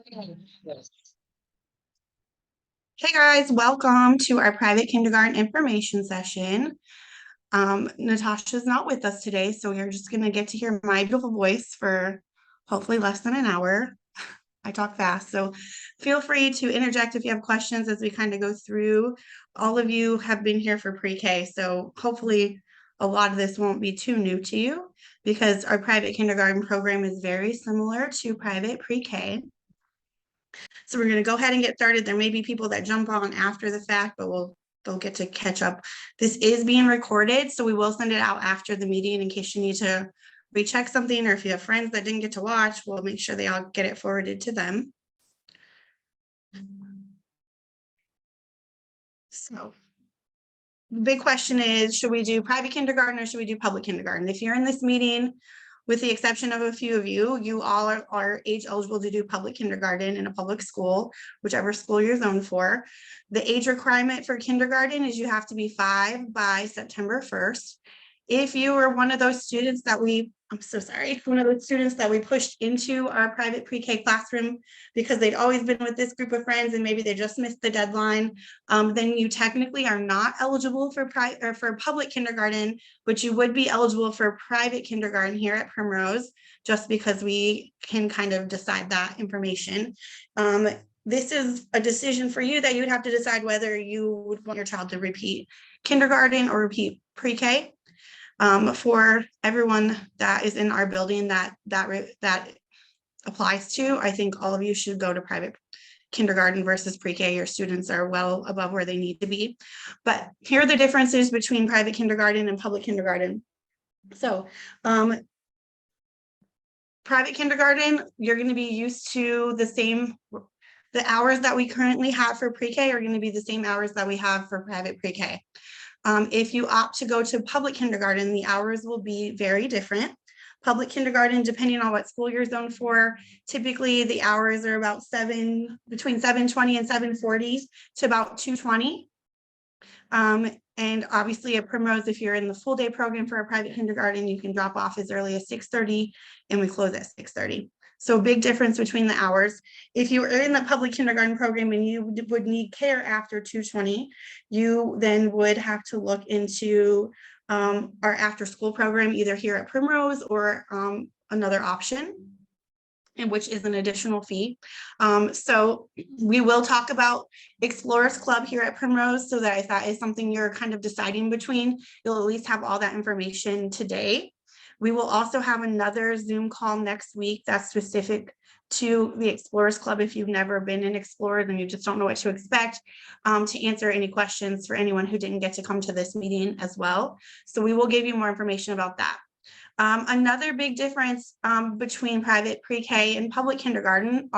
Hey guys, welcome to our private kindergarten information session. Natasha's not with us today, so you're just going to get to hear my beautiful voice for hopefully less than an hour. I talk fast, so feel free to interject if you have questions as we kind of go through. All of you have been here for pre-K, so hopefully a lot of this won't be too new to you because our private kindergarten program is very similar to private pre-K. So we're going to go ahead and get started. There may be people that jump on after the fact, but they'll get to catch up. This is being recorded, so we will send it out after the meeting in case you need to recheck something, or if you have friends that didn't get to watch, we'll make sure they all get it forwarded to them. So the big question is, should we do private kindergarten or should we do public kindergarten? If you're in this meeting, with the exception of a few of you, you all are age eligible to do public kindergarten in a public school, whichever school you're zoned for. The age requirement for kindergarten is you have to be 5 by September 1st. If you were one of those students that one of those students that we pushed into our private pre-K classroom because they'd always been with this group of friends and maybe they just missed the deadline, then you technically are not eligible for public kindergarten, but you would be eligible for private kindergarten here at Primrose, just because we can kind of decide that information. This is a decision for you that you'd have to decide whether you would want your child to repeat kindergarten or repeat pre-K. For everyone that is in our building that applies to, I think all of you should go to private kindergarten versus pre-K. Your students are well above where they need to be. But here are the differences between private kindergarten and public kindergarten. So private kindergarten, you're going to be used to the hours that we currently have for pre-K are going to be the same hours that we have for private pre-K. If you opt to go to public kindergarten, the hours will be very different. Public kindergarten, depending on what school you're zoned for, typically the hours are about between 7:20 and 7:40 to about 2:20. And obviously at Primrose, if you're in the full day program for a private kindergarten, you can drop off as early as 6:30 and we close at 6:30. So big difference between the hours. If you are in the public kindergarten program and you would need care after 2:20, you then would have to look into our after school program, either here at Primrose or another option, and which is an additional fee. So we will talk about Explorers Club here at Primrose, so that if that is something you're kind of deciding between, you'll at least have all that information today. We will also have another Zoom call next week that's specific to the Explorers Club. If you've never been an Explorer, then you just don't know what to expect, to answer any questions for anyone who didn't get to come to this meeting as well. So we will give you more information about that. Another big difference between private pre-K and public kindergarten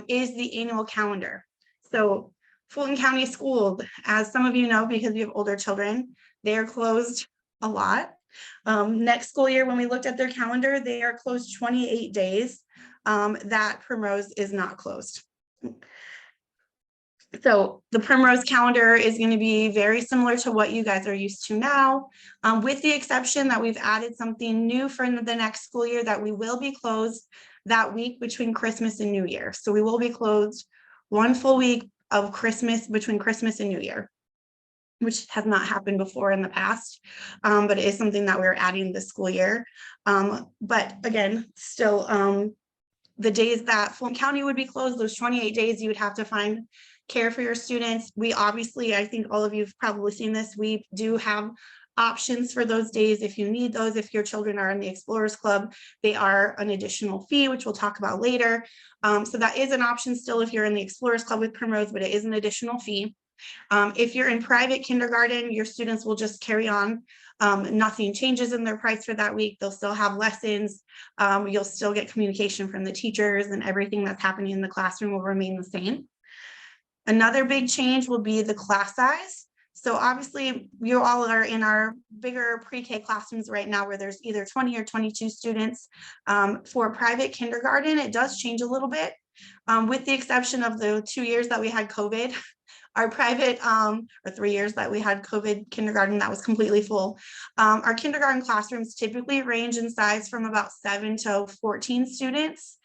is the annual calendar. So Fulton County Schools, as some of you know, because you have older children, they are closed a lot. Next school year, when we looked at their calendar, they are closed 28 days. That Primrose is not closed. So the Primrose calendar is going to be very similar to what you guys are used to now, with the exception that we've added something new for the next school year, that we will be closed that week between Christmas and New Year. So we will be closed one full week of Christmas, between Christmas and New Year, which has not happened before in the past, but it is something that we're adding this school year. But again, still, the days that Fulton County would be closed, those 28 days, you would have to find care for your students. We obviously, I think all of you have probably seen this, we do have options for those days if you need those. If your children are in the Explorers Club, they are an additional fee, which we'll talk about later. So that is an option still if you're in the Explorers Club with Primrose, but it is an additional fee. If you're in private kindergarten, your students will just carry on. Nothing changes in their price for that week. They'll still have lessons. You'll still get communication from the teachers, and everything that's happening in the classroom will remain the same. Another big change will be the class size. So obviously you all are in our bigger pre-K classrooms right now where there's either 20 or 22 students. For private kindergarten, it does change a little bit, with the exception of the 2 years that we had COVID. Our private, or 3 years that we had COVID kindergarten, that was completely full. Our kindergarten classrooms typically range in size from about 7 to 14 students.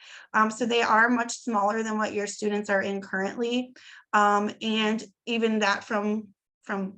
So they are much smaller than what your students are in currently. And even that from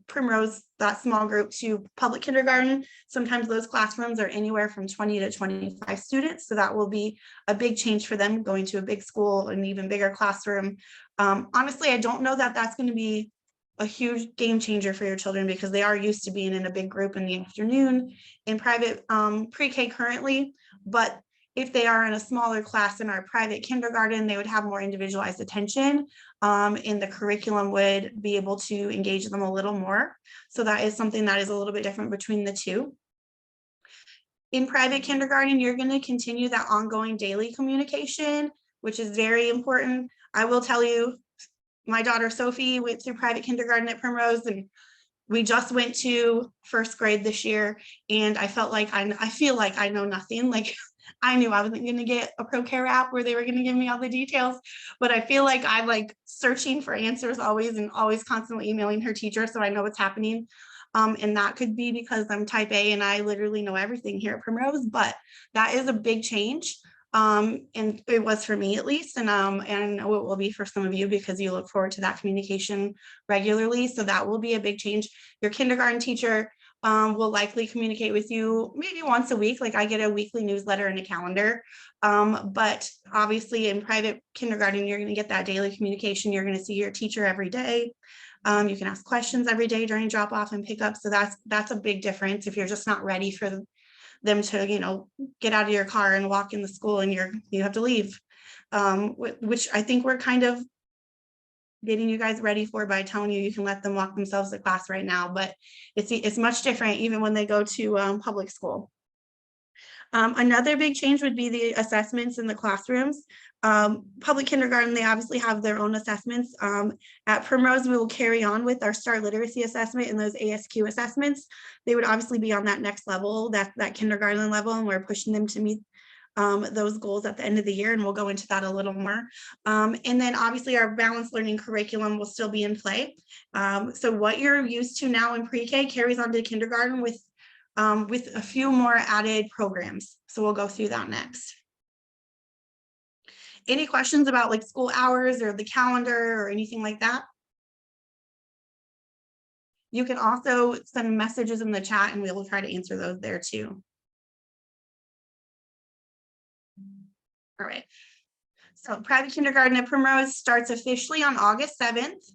Primrose, that small group, to public kindergarten, sometimes those classrooms are anywhere from 20 to 25 students. So that will be a big change for them, going to a big school, an even bigger classroom. Honestly, I don't know that that's going to be a huge game changer for your children, because they are used to being in a big group in the afternoon in private pre-K currently. But if they are in a smaller class in our private kindergarten, they would have more individualized attention, and the curriculum would be able to engage them a little more. So that is something that is a little bit different between the two. In private kindergarten, you're going to continue that ongoing daily communication, which is very important. I will tell you, my daughter Sophie went through private kindergarten at Primrose, and we just went to first grade this year, and I felt like I feel like I know nothing. Like, I knew I wasn't going to get a ProCare app where they were going to give me all the details, but I feel like I'm like searching for answers always, and always constantly emailing her teacher so I know what's happening. And that could be because I'm type A and I literally know everything here at Primrose, but that is a big change. And it was for me at least, and I know it will be for some of you, because you look forward to that communication regularly. So that will be a big change. Your kindergarten teacher will likely communicate with you maybe once a week. Like, I get a weekly newsletter and a calendar. But obviously in private kindergarten, you're going to get that daily communication. You're going to see your teacher every day. You can ask questions every day during drop off and pick up. So that's a big difference if you're just not ready for them to, get out of your car and walk in the school and you have to leave. Which I think we're kind of getting you guys ready for by telling you can let them walk themselves to class right now, but it's much different even when they go to public school. Another big change would be the assessments in the classrooms. Public kindergarten, they obviously have their own assessments. At Primrose, we will carry on with our STAR literacy assessment and those ASQ assessments. They would obviously be on that next level, that kindergarten level, and we're pushing them to meet those goals at the end of the year, and we'll go into that a little more. And then obviously our balanced learning curriculum will still be in play. So what you're used to now in pre-K carries on to kindergarten with a few more added programs. So we'll go through that next. Any questions about like school hours or the calendar or anything like that? You can also send messages in the chat and we will try to answer those there too. All right. So private kindergarten at Primrose starts officially on August 7th.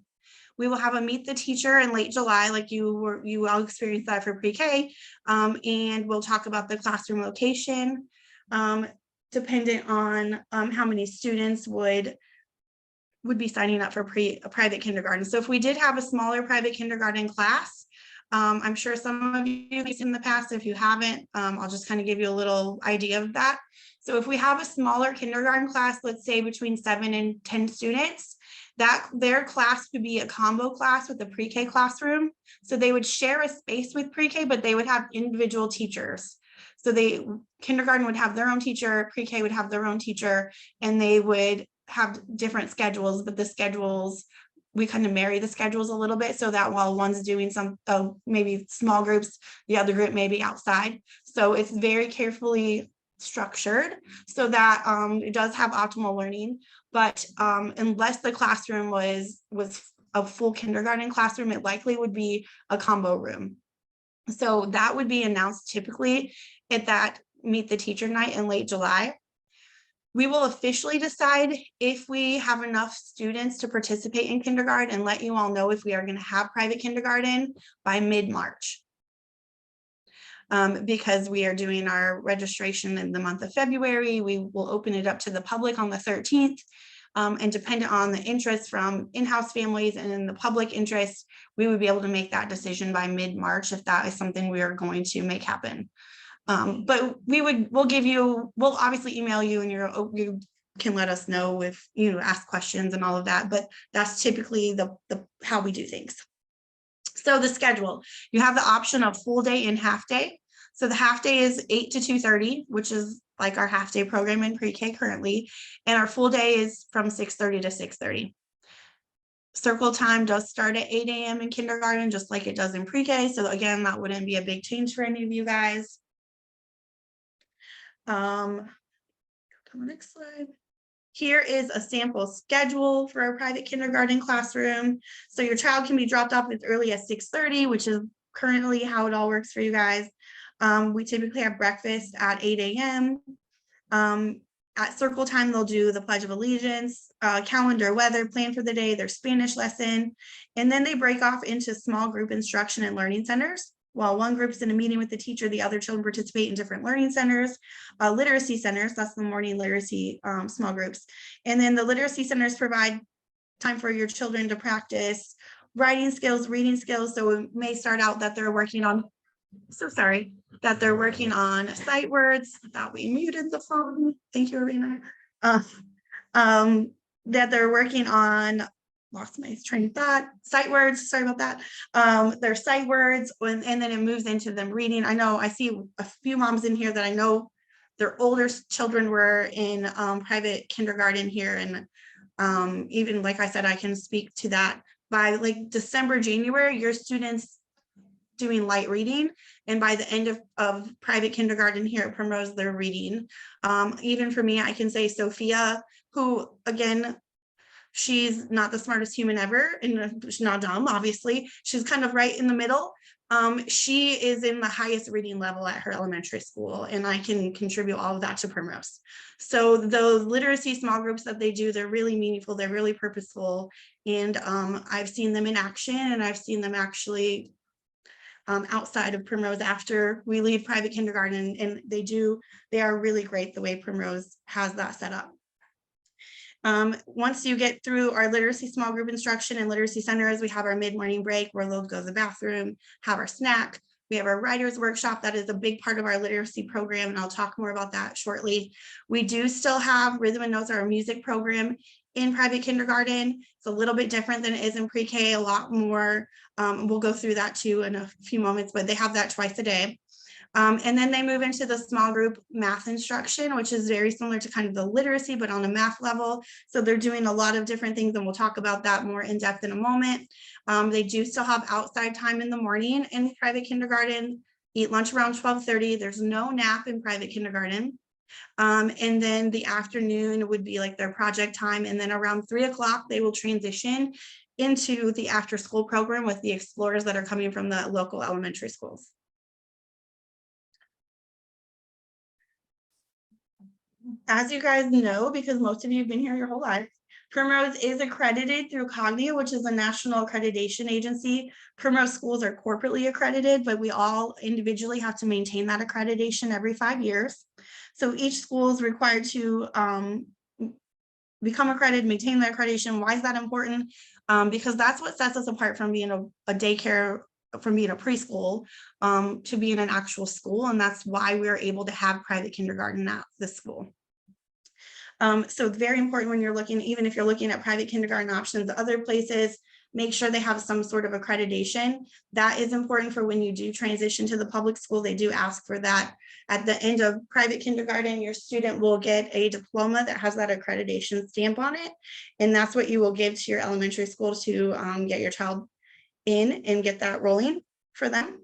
We will have a meet the teacher in late July, like you all experienced that for pre-K, and we'll talk about the classroom location, dependent on how many students would be signing up for a private kindergarten. So if we did have a smaller private kindergarten class, I'm sure some of you have in the past. If you haven't, I'll just kind of give you a little idea of that. So if we have a smaller kindergarten class, let's say between 7 and 10 students, that their class would be a combo class with a pre-K classroom. So they would share a space with pre-K, but they would have individual teachers. So kindergarten would have their own teacher, pre-K would have their own teacher, and they would have different schedules, but the schedules, we kind of marry the schedules a little bit so that while one's doing some, maybe small groups, the other group may be outside. So it's very carefully structured so that it does have optimal learning. But unless the classroom was a full kindergarten classroom, it likely would be a combo room. So that would be announced typically at that meet the teacher night in late July. We will officially decide if we have enough students to participate in kindergarten and let you all know if we are going to have private kindergarten by mid-March. Because we are doing our registration in the month of February, we will open it up to the public on the 13th. And dependent on the interest from in-house families and in the public interest, we would be able to make that decision by mid-March if that is something we are going to make happen. But we'll obviously email you, and you can let us know if ask questions and all of that, but that's typically the how we do things. So the schedule, you have the option of full day and half day. So the half day is 8 to 2:30, which is like our half day program in pre-K currently, and our full day is from 6:30 to 6:30. Circle time does start at 8 a.m. in kindergarten, just like it does in pre-K. So again, that wouldn't be a big change for any of you guys. Come on, next slide. Here is a sample schedule for a private kindergarten classroom. So your child can be dropped off as early as 6:30, which is currently how it all works for you guys. We typically have breakfast at 8 a.m. At circle time, they'll do the Pledge of Allegiance, calendar, weather, plan for the day, their Spanish lesson, and then they break off into small group instruction and learning centers. While one group's in a meeting with the teacher, the other children participate in different learning centers, literacy centers, that's the morning literacy small groups. And then the literacy centers provide time for your children to practice writing skills, reading skills. So it may start out that they're working on, that they're working on sight words. That we muted the phone. Thank you, Arena. That they're working on, lost my train of thought, sight words, sorry about that. Their sight words, and then it moves into them reading. I know I see a few moms in here that I know their older children were in private kindergarten here. And even like I said, I can speak to that. By like December, January, your students doing light reading, and by the end of private kindergarten here at Primrose, they're reading. Even for me, I can say Sophia, who again, she's not the smartest human ever, and she's not dumb, obviously. She's kind of right in the middle. She is in the highest reading level at her elementary school, and I can contribute all of that to Primrose. So those literacy small groups that they do, they're really meaningful, they're really purposeful, and I've seen them in action, and I've seen them actually outside of Primrose after we leave private kindergarten, and they are really great the way Primrose has that set up. Once you get through our literacy small group instruction and literacy centers, we have our mid-morning break where they'll go to the bathroom, have our snack. We have our writers workshop. That is a big part of our literacy program, and I'll talk more about that shortly. We do still have Rhythm and Notes, our music program in private kindergarten. It's a little bit different than it is in pre-K, a lot more. We'll go through that too in a few moments, but they have that twice a day. And then they move into the small group math instruction, which is very similar to kind of the literacy, but on a math level. So they're doing a lot of different things, and we'll talk about that more in depth in a moment. They do still have outside time in the morning in private kindergarten, eat lunch around 12:30. There's no nap in private kindergarten. And then the afternoon would be like their project time. And then around 3 o'clock, they will transition into the after school program with the explorers that are coming from the local elementary schools. As you guys know, because most of you have been here your whole life, Primrose is accredited through Cognia, which is a national accreditation agency. Primrose schools are corporately accredited, but we all individually have to maintain that accreditation every 5 years. So each school is required to become accredited, maintain their accreditation. Why is that important? Because that's what sets us apart from being a daycare, from being a preschool, to being an actual school. And that's why we're able to have private kindergarten at this school. So very important when you're looking, even if you're looking at private kindergarten options, other places, make sure they have some sort of accreditation. That is important for when you do transition to the public school. They do ask for that. At the end of private kindergarten, your student will get a diploma that has that accreditation stamp on it. And that's what you will give to your elementary school to get your child in and get that rolling for them.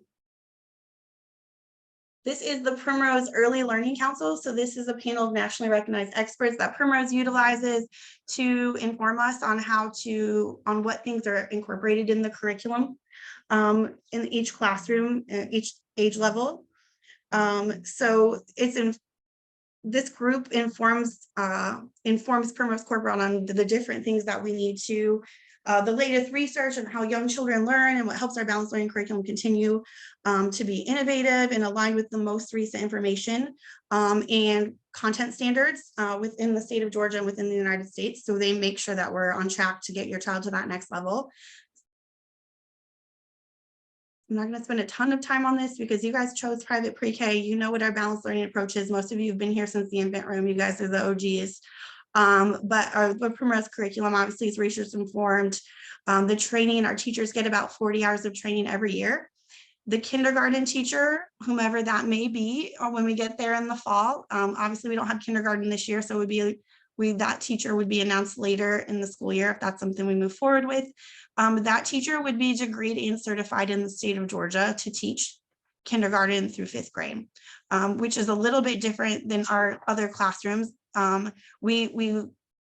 This is the Primrose Early Learning Council. So this is a panel of nationally recognized experts that Primrose utilizes to inform us on on what things are incorporated in the curriculum in each classroom, each age level. So this group informs Primrose Corporate on the different things that we need to, the latest research on how young children learn and what helps our balanced learning curriculum continue to be innovative and aligned with the most recent information and content standards within the state of Georgia and within the United States. So they make sure that we're on track to get your child to that next level. I'm not going to spend a ton of time on this because you guys chose private pre-K. You know what our balanced learning approach is. Most of you have been here since the infant room. You guys are the OGs. But our Primrose curriculum obviously is research informed. The training, our teachers get about 40 hours of training every year. The kindergarten teacher, whomever that may be, or when we get there in the fall, obviously we don't have kindergarten this year, so we that teacher would be announced later in the school year if that's something we move forward with. That teacher would be degreed and certified in the state of Georgia to teach kindergarten through 5th grade, which is a little bit different than our other classrooms. We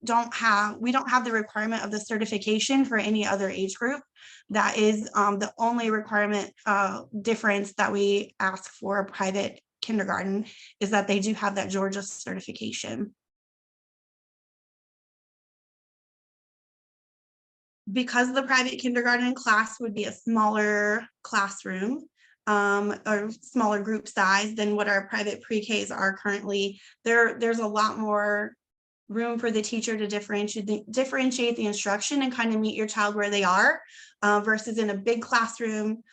don't have the requirement of the certification for any other age group. That is the only requirement difference that we ask for a private kindergarten, is that they do have that Georgia certification. Because the private kindergarten class would be a smaller classroom, or smaller group size than what our private pre-Ks are currently, there's a lot more room for the teacher to differentiate the instruction and kind of meet your child where they are, versus in a big classroom.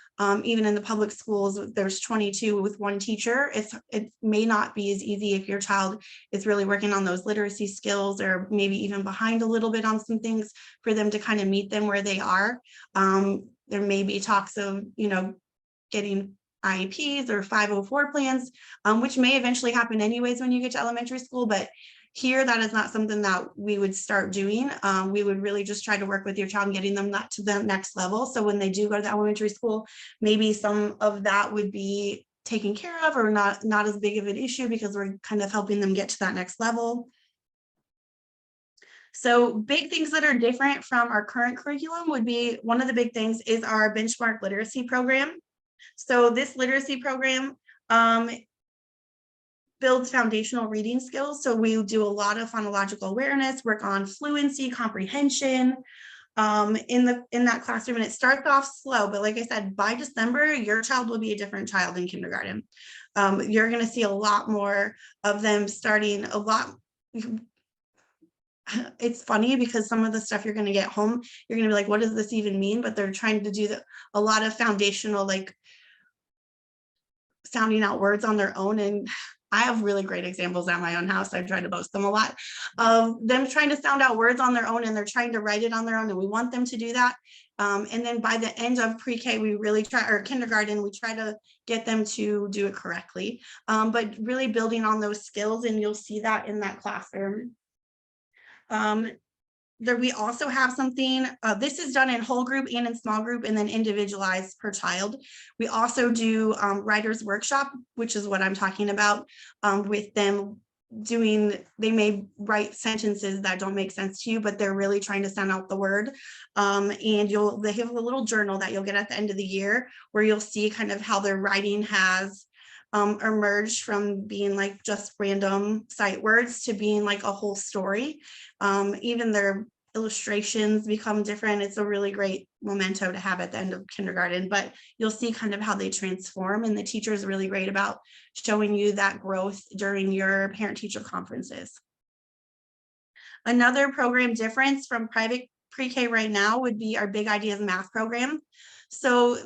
Even in the public schools, there's 22 with one teacher. It may not be as easy if your child is really working on those literacy skills, or maybe even behind a little bit on some things, for them to kind of meet them where they are. There may be talks of, getting IEPs or 504 plans, which may eventually happen anyways when you get to elementary school, but here, that is not something that we would start doing. We would really just try to work with your child and getting them to the next level. So when they do go to the elementary school, maybe some of that would be taken care of, or not as big of an issue, because we're kind of helping them get to that next level. So big things that are different from our current curriculum would be, one of the big things is our benchmark literacy program. So this literacy program builds foundational reading skills. So we do a lot of phonological awareness, work on fluency, comprehension in that classroom. And it starts off slow, but like I said, by December, your child will be a different child in kindergarten. You're going to see a lot more of them starting a lot. It's funny because some of the stuff you're going to get home, you're going to be like, what does this even mean? But they're trying to do a lot of foundational, like sounding out words on their own. And I have really great examples at my own house. I try to boast them a lot of them trying to sound out words on their own, and they're trying to write it on their own. And we want them to do that. And then by the end of pre-K, we really try, or kindergarten, we try to get them to do it correctly, but really building on those skills. And you'll see that in that classroom. There, we also have something, this is done in whole group and in small group, and then individualized per child. We also do writer's workshop, which is what I'm talking about, with them doing, they may write sentences that don't make sense to you, but they're really trying to sound out the word. And they have a little journal that you'll get at the end of the year, where you'll see kind of how their writing has emerged from being like just random sight words to being like a whole story. Even their illustrations become different. It's a really great memento to have at the end of kindergarten, but you'll see kind of how they transform, and the teacher is really great about showing you that growth during your parent-teacher conferences. Another program difference from private pre-K right now would be our Big Ideas math program. So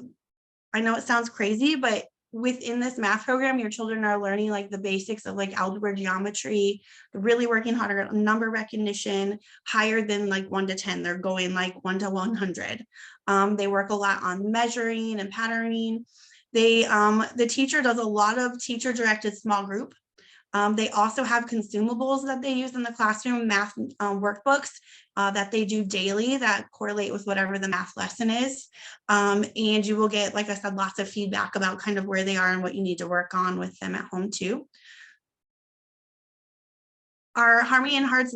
I know it sounds crazy, but within this math program, your children are learning like the basics of like algebra, geometry. They're really working harder on number recognition, higher than like 1 to 10. They're going like 1 to 100. They work a lot on measuring and patterning. The teacher does a lot of teacher-directed small group. They also have consumables that they use in the classroom, math workbooks that they do daily that correlate with whatever the math lesson is. And you will get, like I said, lots of feedback about kind of where they are and what you need to work on with them at home too. Our Harmony in Hearts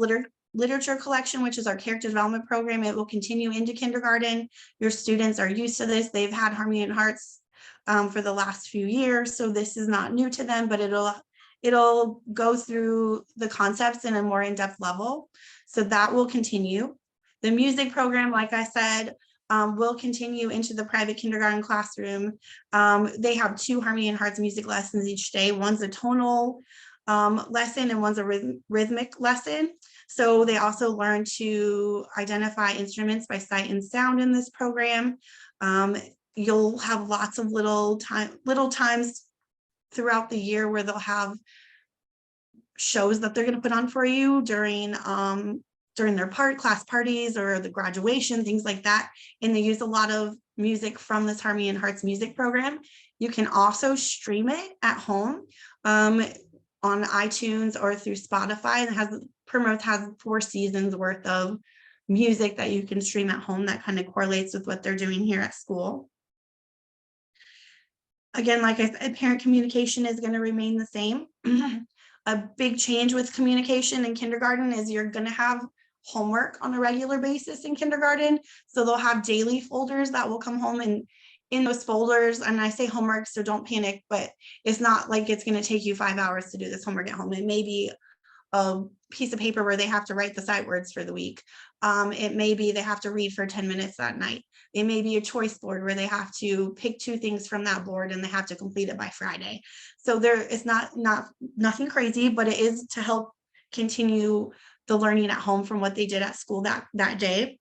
literature collection, which is our character development program, it will continue into kindergarten. Your students are used to this. They've had Harmony in Hearts for the last few years, so this is not new to them, but it'll go through the concepts in a more in-depth level. So that will continue. The music program, like I said, will continue into the private kindergarten classroom. They have 2 Harmony in Hearts music lessons each day. One's a tonal lesson and one's a rhythmic lesson. So they also learn to identify instruments by sight and sound in this program. You'll have lots of little times throughout the year where they'll have shows that they're going to put on for you during their class parties or the graduation, things like that. And they use a lot of music from this Harmony in Hearts music program. You can also stream it at home. on iTunes or through Spotify, and has 4 seasons worth of music that you can stream at home that kind of correlates with what they're doing here at school. Again, like I said, parent communication is going to remain the same. A big change with communication in kindergarten is you're going to have homework on a regular basis in kindergarten. So they'll have daily folders that will come home, and in those folders, and I say homework, so don't panic, but it's not like it's going to take you 5 hours to do this homework at home. It may be a piece of paper where they have to write the sight words for the week. It may be they have to read for 10 minutes that night. It may be a choice board where they have to pick 2 things from that board and they have to complete it by Friday. So there is nothing crazy, but it is to help continue the learning at home from what they did at school that day.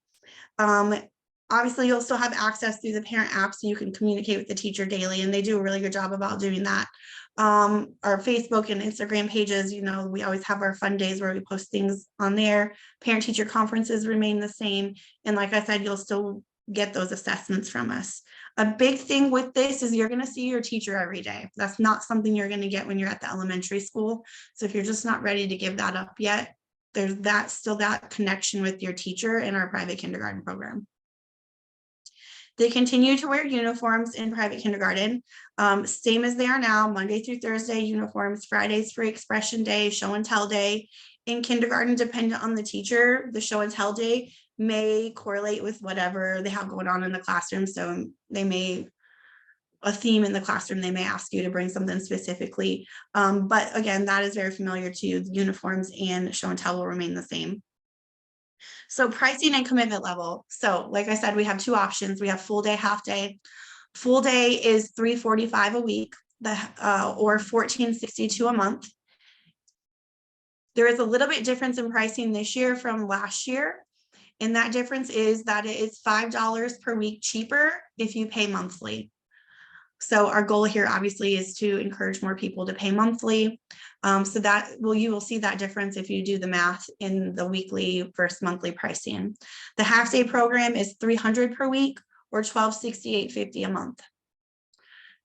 Obviously, you'll still have access through the parent app, so you can communicate with the teacher daily, and they do a really good job about doing that. Our Facebook and Instagram pages, you know, we always have our fun days where we post things on there. Parent teacher conferences remain the same. And like I said, you'll still get those assessments from us. A big thing with this is you're going to see your teacher every day. That's not something you're going to get when you're at the elementary school. So if you're just not ready to give that up yet, there's still that connection with your teacher in our private kindergarten program. They continue to wear uniforms in private kindergarten, same as they are now, Monday through Thursday uniforms, Fridays for expression day, show and tell day. In kindergarten, dependent on the teacher, the show and tell day may correlate with whatever they have going on in the classroom. So a theme in the classroom, they may ask you to bring something specifically. But again, that is very familiar to you. The uniforms and show and tell will remain the same. So pricing and commitment level. So like I said, we have 2 options. We have full day, half day. Full day is $345 a week, or $1462 a month. There is a little bit difference in pricing this year from last year. And that difference is that it is $5 per week cheaper if you pay monthly. So our goal here obviously is to encourage more people to pay monthly. So you will see that difference if you do the math in the weekly versus monthly pricing. The half day program is $300 per week or $1,268.50 a month.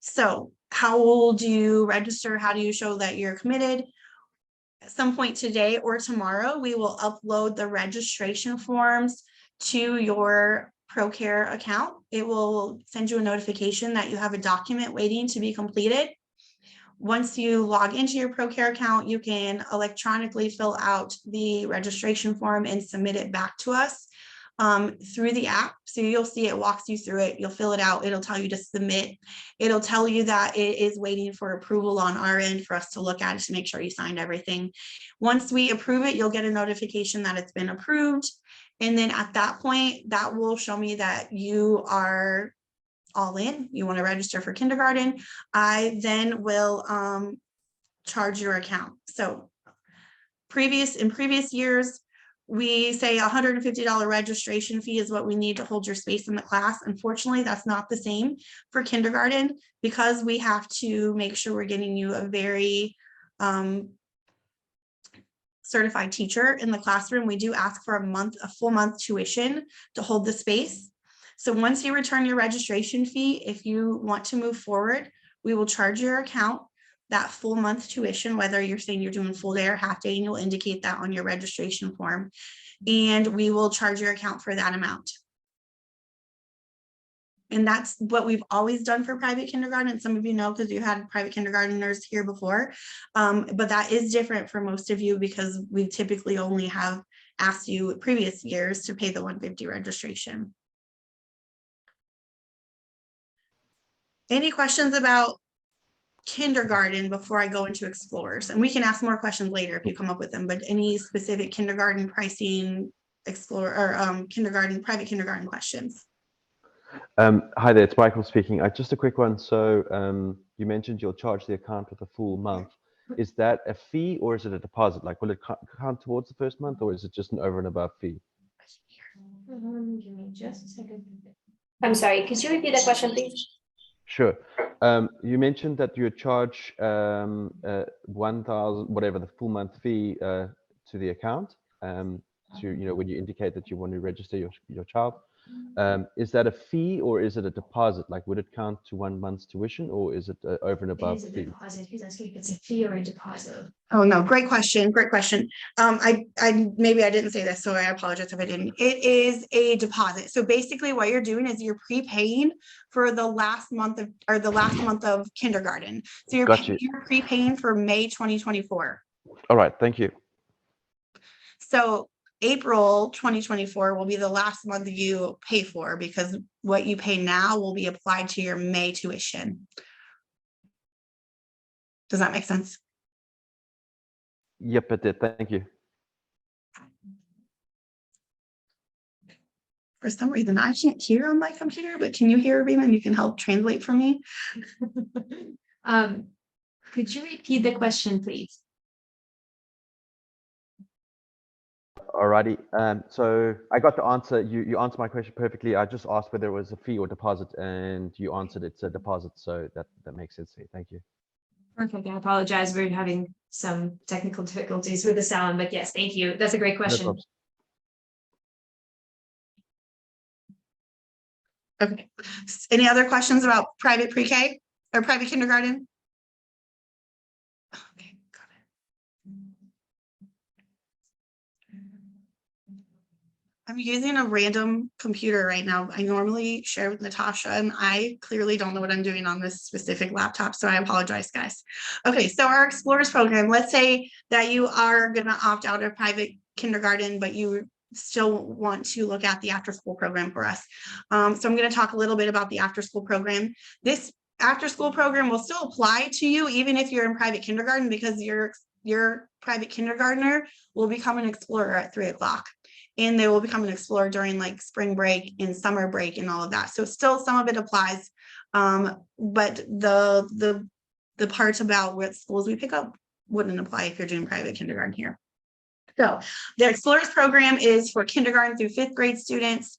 So how do you register? How do you show that you're committed? At some point today or tomorrow, we will upload the registration forms to your ProCare account. It will send you a notification that you have a document waiting to be completed. Once you log into your ProCare account, you can electronically fill out the registration form and submit it back to us through the app. So you'll see it walks you through it. You'll fill it out. It'll tell you to submit. It'll tell you that it is waiting for approval on our end for us to look at it to make sure you signed everything. Once we approve it, you'll get a notification that it's been approved. And then at that point, that will show me that you are all in, you want to register for kindergarten. I then will charge your account. So in previous years, we say $150 registration fee is what we need to hold your space in the class. Unfortunately, that's not the same for kindergarten because we have to make sure we're getting you a very certified teacher in the classroom. We do ask for a full month tuition to hold the space. So once you return your registration fee, if you want to move forward, we will charge your account that full month tuition, whether you're saying you're doing full day or half day, and you'll indicate that on your registration form. And we will charge your account for that amount. And that's what we've always done for private kindergarten. Some of you know because you had private kindergarteners here before, but that is different for most of you because we typically only have asked you previous years to pay the $150 registration. Any questions about kindergarten before I go into Explorers? And we can ask more questions later if you come up with them, but any specific kindergarten pricing, private kindergarten questions? Hi there, it's Michael speaking. Just a quick one. So you mentioned you'll charge the account with a full month. Is that a fee or is it a deposit? Like, will it count towards the first month or is it just an over and above fee? Give me just a second. I'm sorry, could you repeat that question, please? Sure. You mentioned that you charge 1,000, whatever the full month fee to the account to, when you indicate that you want to register your child. Is that a fee or is it a deposit? Like, would it count to 1 month's tuition, or is it over and It above is a fee? deposit. He's asking if it's a fee or a deposit. Oh, no, great question, great question. Maybe I didn't say this, so I apologize if I didn't. It is a deposit. So basically what you're doing is you're prepaying for the last month of kindergarten. So Got you. you're prepaying for May 2024. All right, thank you. So April 2024 will be the last month you pay for, because what you pay now will be applied to your May tuition. Does that make sense? Yep, it did. Thank you. For some reason, I can't hear on my computer, but can you hear, Rima? You can help translate for me? Could you repeat the question, please? Alrighty. So I got the answer. You answered my question perfectly. I just asked whether it was a fee or deposit, and you answered it's a deposit. So that makes sense to me. Thank you. Perfect. I apologize. We're having some technical difficulties with the sound, but yes, thank you. That's a great No question. problems. Okay. Any other questions about private pre-K or private kindergarten? Okay, got it. I'm using a random computer right now. I normally share with Natasha, and I clearly don't know what I'm doing on this specific laptop, so I apologize, guys. Okay, so our Explorers program, let's say that you are going to opt out of private kindergarten, but you still want to look at the after-school program for us. So I'm going to talk a little bit about the after-school program. This after-school program will still apply to you even if you're in private kindergarten, because your private kindergartner will become an explorer at 3 o'clock. And they will become an explorer during like spring break and summer break and all of that. So still some of it applies. But the parts about what schools we pick up wouldn't apply if you're doing private kindergarten here. So the Explorers program is for kindergarten through 5th grade students.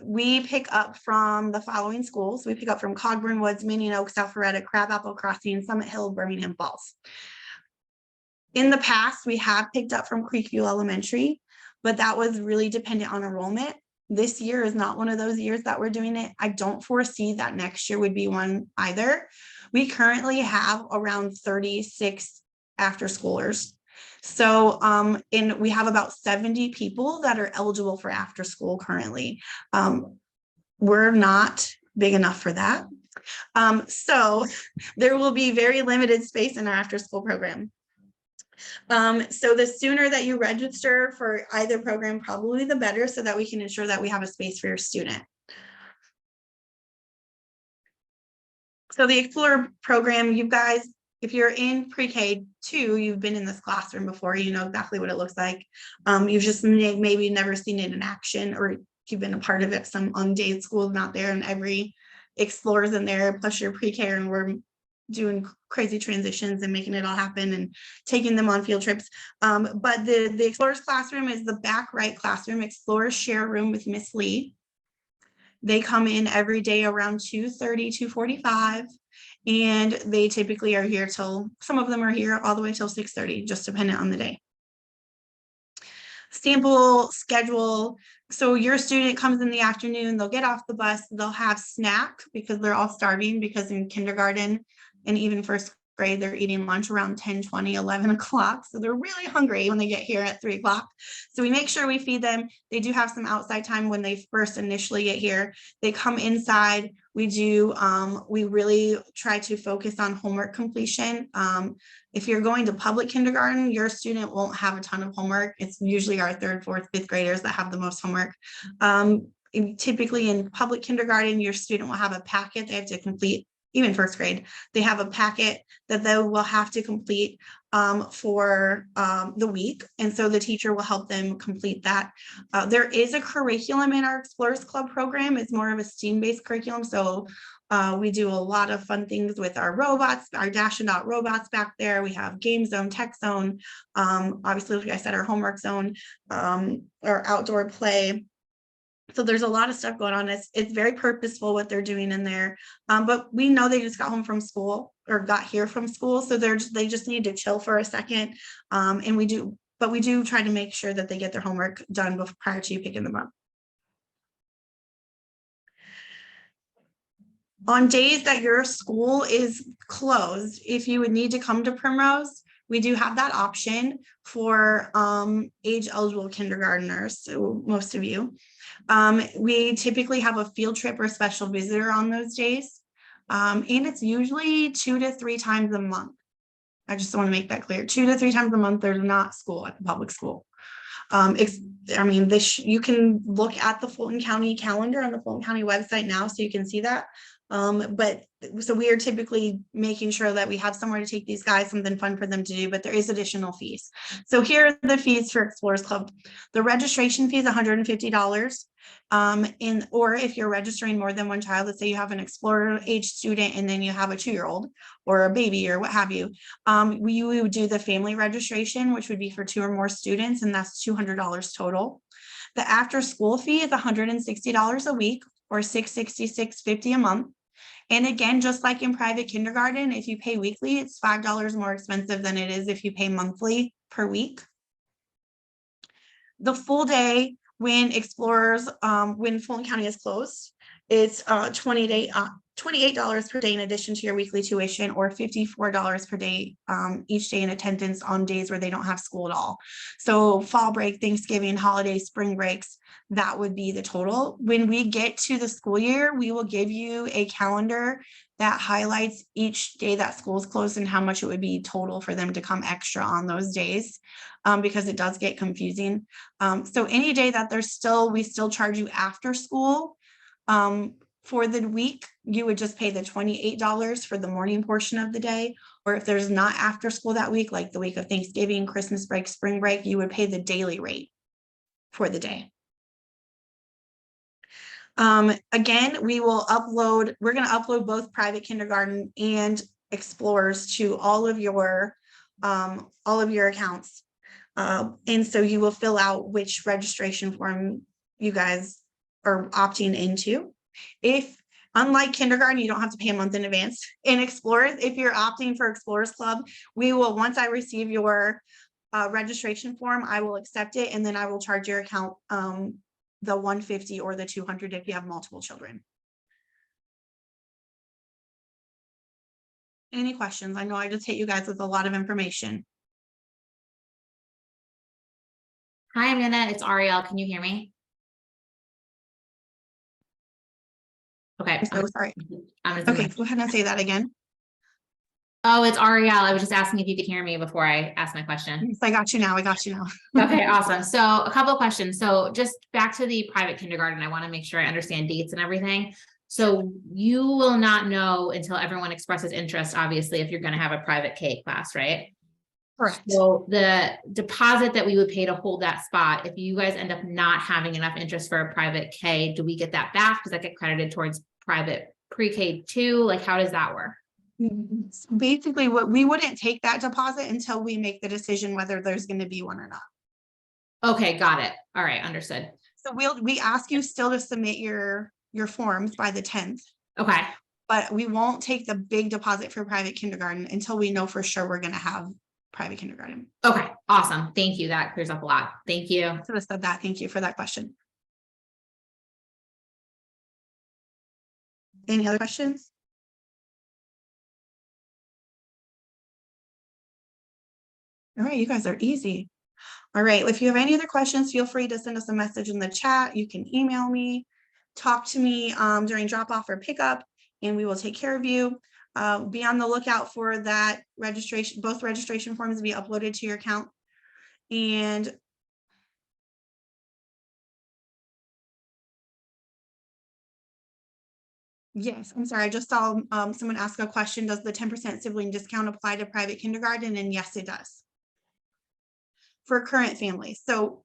We pick up from the following schools. We pick up from Cogburn Woods, Manion Oaks, Alpharetta, Crabapple Crossing, Summit Hill, Birmingham Falls. In the past, we have picked up from Creekview Elementary, but that was really dependent on enrollment. This year is not one of those years that we're doing it. I don't foresee that next year would be one either. We currently have around 36 after schoolers. So, and we have about 70 people that are eligible for after school currently. We're not big enough for that. So there will be very limited space in our after school program. So the sooner that you register for either program, probably the better, so that we can ensure that we have a space for your student. So the Explorer program, you guys, if you're in pre-K 2, you've been in this classroom before, you know exactly what it looks like. You've just maybe never seen it in action, or you've been a part of it some on day schools not there, and every Explorer's in there, plus your pre-K, and we're doing crazy transitions and making it all happen and taking them on field trips. But the Explorers classroom is the back right classroom. Explorers share a room with Miss Lee. They come in every day around 2:30, 2:45, and they typically are here till, some of them are here all the way till 6:30, just dependent on the day. Sample schedule. So your student comes in the afternoon, they'll get off the bus, they'll have snack because they're all starving, because in kindergarten and even first grade, they're eating lunch around 10, 20, 11 o'clock. So they're really hungry when they get here at 3 o'clock. So we make sure we feed them. They do have some outside time when they first initially get here. They come inside. We really try to focus on homework completion. If you're going to public kindergarten, your student won't have a ton of homework. It's usually our 3rd, 4th, 5th graders that have the most homework. Typically in public kindergarten, your student will have a packet they have to complete. Even first grade, they have a packet that they will have to complete for the week. And so the teacher will help them complete that. There is a curriculum in our Explorers Club program. It's more of a STEAM-based curriculum. So we do a lot of fun things with our robots, our Dash and Dot robots back there. We have Game Zone, Tech Zone, obviously, like I said, our homework zone, our outdoor play. So there's a lot of stuff going on. It's very purposeful what they're doing in there. But we know they just got home from school or got here from school. So they just need to chill for a second. And we do try to make sure that they get their homework done prior to you picking them up. On days that your school is closed, if you would need to come to Primrose, we do have that option for age eligible kindergartners, so most of you. We typically have a field trip or special visitor on those days. And it's usually 2 to 3 times a month. I just want to make that clear. 2 to 3 times a month, there's not school at the public school. You can look at the Fulton County calendar on the Fulton County website now, so you can see that. So we are typically making sure that we have somewhere to take these guys, something fun for them to do, but there is additional fees. So here are the fees for Explorers Club. The registration fee is $150. Or if you're registering more than one child, let's say you have an Explorer age student and then you have a 2-year-old or a baby or what have you, we would do the family registration, which would be for 2 or more students, and that's $200 total. The after school fee is $160 a week or $666.50 a month. And again, just like in private kindergarten, if you pay weekly, it's $5 more expensive than it is if you pay monthly per week. The full day when Explorers, when Fulton County is closed, it's $28 per day in addition to your weekly tuition, or $54 per day each day in attendance on days where they don't have school at all. So fall break, Thanksgiving, holiday, spring breaks, that would be the total. When we get to the school year, we will give you a calendar that highlights each day that school is closed and how much it would be total for them to come extra on those days, because it does get confusing. So any day that we still charge you after school. For the week, you would just pay the $28 for the morning portion of the day. Or if there's not after school that week, like the week of Thanksgiving, Christmas break, spring break, you would pay the daily rate for the day. Again, we're going to upload both private kindergarten and Explorers to all of your accounts. And so you will fill out which registration form you guys are opting into. If, unlike kindergarten, you don't have to pay a month in advance. In Explorers, if you're opting for Explorers Club, once I receive your registration form, I will accept it, and then I will charge your account the $150 or the $200 if you have multiple children. Any questions? I know I just hit you guys with a lot of information. Hi, Amanda, it's Ariel. Can you hear me? Okay. I'm so sorry. I'm gonna Okay, go ahead and say that again. Oh, it's Ariel. I was just asking if you could hear me before I asked my question. Yes, I got you now. Okay, awesome. So a couple of questions. So just back to the private kindergarten, I want to make sure I understand dates and everything. So you will not know until everyone expresses interest, obviously, if you're going to have a private K class, right? Correct. So the deposit that we would pay to hold that spot, if you guys end up not having enough interest for a private K, do we get that back? Does that get credited towards private pre-K too? Like, how does that work? Basically, we wouldn't take that deposit until we make the decision whether there's going to be one or not. Okay, got it. All right, understood. So we ask you still to submit your forms by the 10th. Okay. But we won't take the big deposit for private kindergarten until we know for sure we're going to have private kindergarten. Okay, awesome. Thank you. That clears up a lot. Thank you. I should have said that. Thank you for that question. Any other questions? All right, you guys are easy. All right, if you have any other questions, feel free to send us a message in the chat. You can email me, talk to me during drop off or pickup, and we will take care of you. Be on the lookout for that registration, both registration forms to be uploaded to your account. And yes, I'm sorry, I just saw someone ask a question. Does the 10% sibling discount apply to private kindergarten? And yes, it does. For current families. So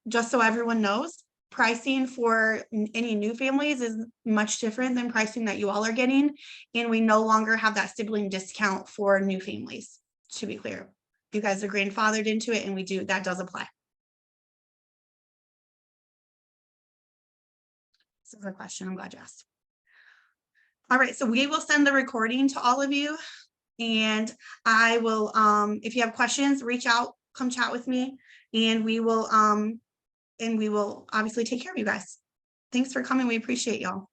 just so everyone knows, pricing for any new families is much different than pricing that you all are getting. And we no longer have that sibling discount for new families, to be clear. You guys are grandfathered into it, and that does apply. This is a question I'm glad you asked. All right, so we will send the recording to all of you, and I will, if you have questions, reach out, come chat with me, and we will obviously take care of you guys. Thanks for coming. We appreciate y'all.